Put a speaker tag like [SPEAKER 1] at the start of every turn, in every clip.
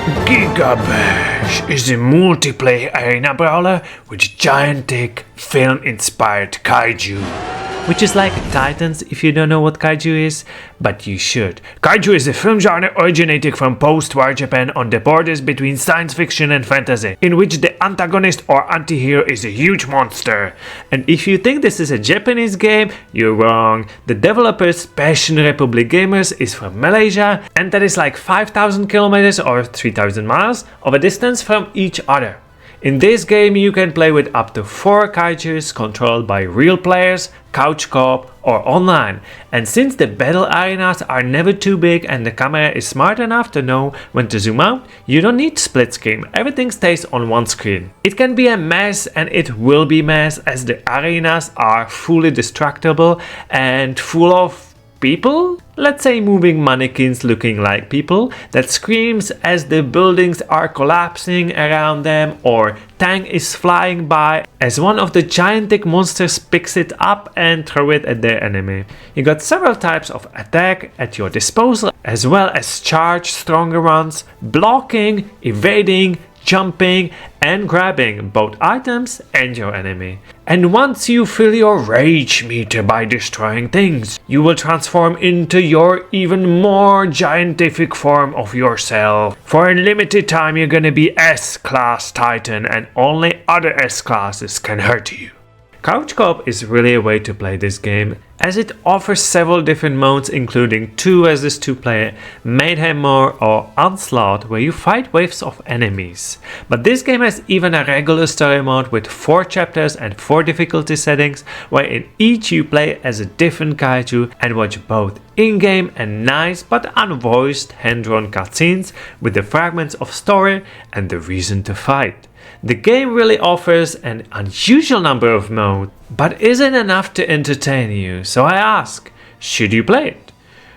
[SPEAKER 1] GigaBash is a multiplayer arena brawler with gigantic film-inspired kaiju. Which is like Titans if you don't know what kaiju is, but you should. Kaiju is a film genre originating from post-war Japan on the borders between science fiction and fantasy, in which the antagonist or anti-hero is a huge monster. And if you think this is a Japanese game, you're wrong. The developers Passion Republic Gamers is from Malaysia, and that is like 5,000 kilometers or 3,000 miles of a distance from each other. In this game you can play with up to 4 kaijus controlled by real players, couch co-op or online. And since the battle arenas are never too big and the camera is smart enough to know when to zoom out, you don't need split screen, everything stays on one screen. It can be a mess, and it will be mess, as the arenas are fully destructible and full of people? Let's say moving mannequins looking like people that screams as the buildings are collapsing around them, or tank is flying by as one of the gigantic monsters picks it up and throw it at their enemy. You got several types of attack at your disposal, as well as charge stronger ones, blocking, evading, jumping and grabbing both items and your enemy. And once you fill your rage meter by destroying things, you will transform into your even more gigantic form of yourself. For a limited time you're gonna be S-class Titan, and only other S-classes can hurt you. Couch co-op is really a way to play this game, as it offers several different modes, including 2 vs 2 player, Mayhem mode or Onslaught, where you fight waves of enemies. But this game has even a regular story mode with 4 chapters and 4 difficulty settings, where in each you play as a different kaiju and watch both in-game and nice but unvoiced hand-drawn cutscenes with the fragments of story and the reason to fight. The game really offers an unusual number of modes, but isn't enough to entertain you, so I ask, should you play it?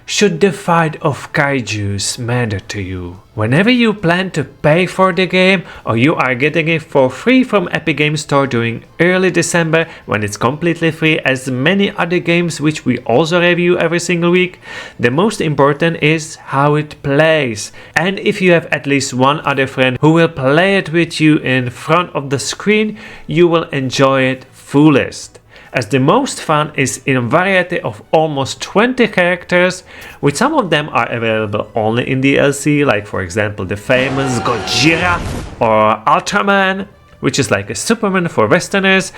[SPEAKER 1] Should the fight of kaijus matter to you? Whenever you plan to pay for the game, or you are getting it for free from Epic Games Store during early December when it's completely free, as many other games which we also review every single week, the most important is how it plays. And if you have at least one other friend who will play it with you in front of the screen, you will enjoy it fullest. As the most fun is in a variety of almost 20 characters, with some of them are available only in DLC, like for example the famous Gojira or Ultraman, which is like a Superman for Westerners,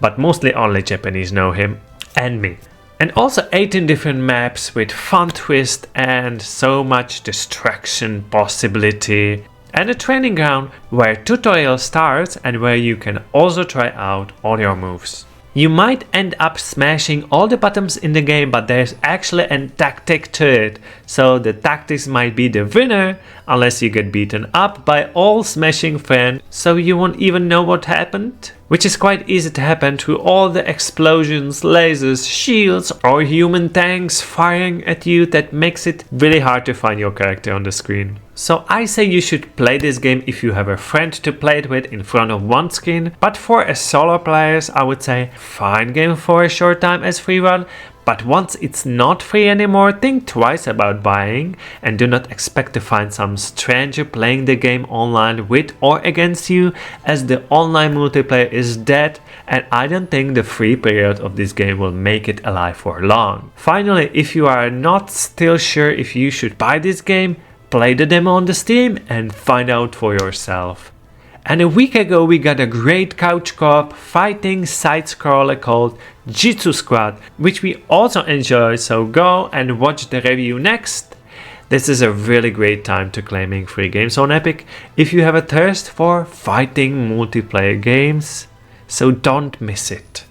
[SPEAKER 1] but mostly only Japanese know him, and me. And also 18 different maps with fun twist and so much destruction possibility. And a training ground where tutorial starts and where you can also try out all your moves. You might end up smashing all the buttons in the game, but there's actually a tactic to it, so the tactics might be the winner unless you get beaten up by all smashing friends, so you won't even know what happened. Which is quite easy to happen through all the explosions, lasers, shields or human tanks firing at you that makes it really hard to find your character on the screen. So I say you should play this game if you have a friend to play it with in front of one screen, but for a solo players I would say fine game for a short time as free run, but once it's not free anymore, think twice about buying, and do not expect to find some stranger playing the game online with or against you, as the online multiplayer is dead and I don't think the free period of this game will make it alive for long. Finally, if you are not still sure if you should buy this game, play the demo on the Steam and find out for yourself. And a week ago we got a great couch co-op fighting side-scroller called Jitsu Squad, which we also enjoyed, so go and watch the review next. This is a really great time to claiming free games on Epic if you have a thirst for fighting multiplayer games, so don't miss it.